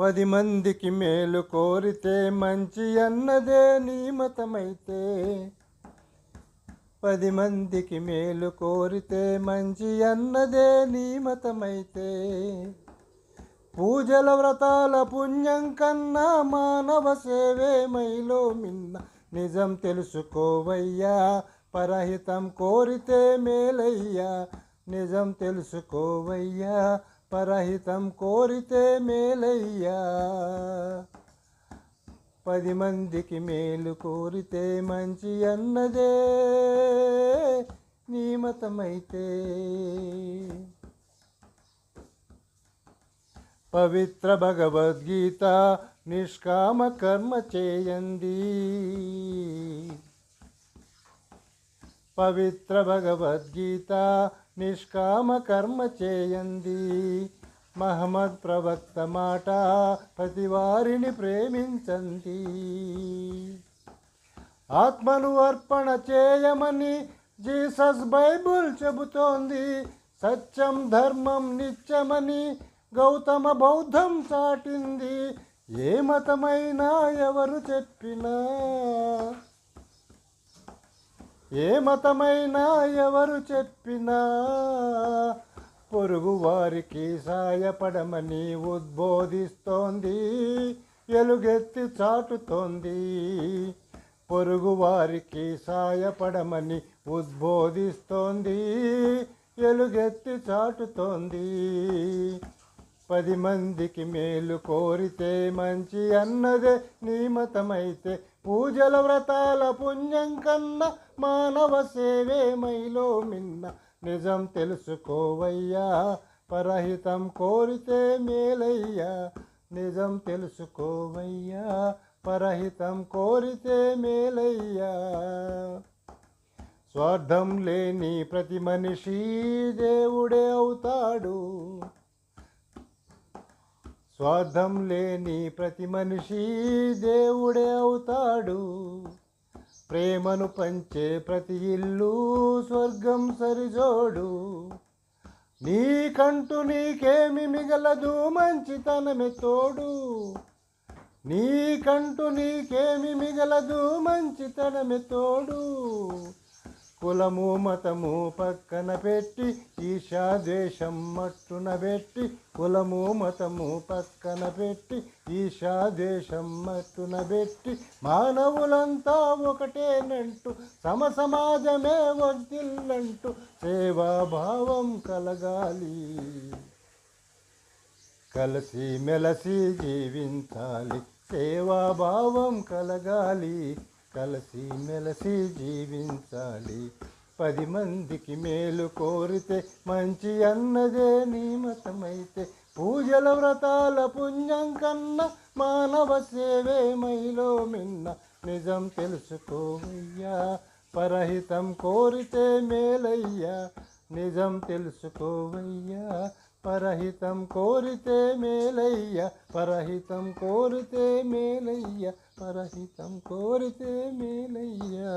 10 మందికి మేలు కోరితే మంచి అన్నదే నీ మతమైతే 10 మందికి మేలు కోరితే మంచి అన్నదే నీ మతమైతే పూజల వ్రతాల పుణ్యం కన్నా మానవ సేవే మైలో మిన్న నిజం తెలుసుకోవయ్యా పరహితం కోరితే మేలయ్యా నిజం తెలుసుకోవయ్యా పరహితం కోరితే మేలయ్యా 10 మందికి మేలు కోరితే మంచి అన్నదే నీ మతమైతే పవిత్ర భగవద్గీత నిష్కామ కర్మ చేయండి పవిత్ర భగవద్గీత నిష్కామ కర్మ చేయండి మహమ్మద్ ప్రవక్త మాట ప్రతి వారిని ప్రేమించండి ఆత్మను అర్పణ చేయమని జీసస్ బైబుల్ చెబుతోంది సత్యం ధర్మం నిత్యమని గౌతమ బౌద్ధం చాటింది ఏ మతమైనా ఎవరు చెప్పినా ఏ మతమైనా ఎవరు చెప్పినా పొరుగు వారికి సాయపడమని ఉద్బోధిస్తోంది ఎలుగెత్తి చాటుతోంది పొరుగు వారికి సాయపడమని ఉద్బోధిస్తోంది ఎలుగెత్తి చాటుతోంది 10 మందికి మేలు కోరితే మంచి అన్నదే నీ మతమైతే పూజల వ్రతాల పుణ్యం కన్నా మానవ సేవే మైలో మిన్న నిజం తెలుసుకోవయ్యా పరహితం కోరితే మేలయ్యా నిజం తెలుసుకోవయ్యా పరహితం కోరితే మేలయ్యా స్వార్థం లేని ప్రతి మనిషి దేవుడే అవుతాడు స్వార్థం లేని ప్రతి మనిషి దేవుడే అవుతాడు ప్రేమను పంచే ప్రతి ఇల్లు స్వర్గం సరిజోడు నీకంటూ నీకేమి మిగలదు మంచితనమే తోడు నీకంటూ నీకేమి మిగలదు మంచితనమే తోడు కులము మతము పక్కన పెట్టి ఈశాద్వేషం మట్టున పెట్టి కులము మతము పక్కన పెట్టి ఈశాద్వేషం మట్టున పెట్టి మానవులంతా ఒకటేనంటూ సమాజమే వర్ధిల్లంటూ సేవాభావం కలగాలి కలిసి మెలసి జీవించాలి సేవాభావం కలగాలి కలిసి మెలసి జీవించాలి 10 మందికి మేలు కోరితే మంచి అన్నదే నీ మతమైతే పూజల వ్రతాల పుణ్యం కన్నా మానవ సేవే మైలో మిన్న నిజం తెలుసుకోవయ్యా పరహితం కోరితే మేలయ్యా నిజం తెలుసుకోవయ్యా పరహితం కోరితే మేలయ్యా పరహితం కోరితే మేలయ్యా పరహితం కోరితే మేలయ్యా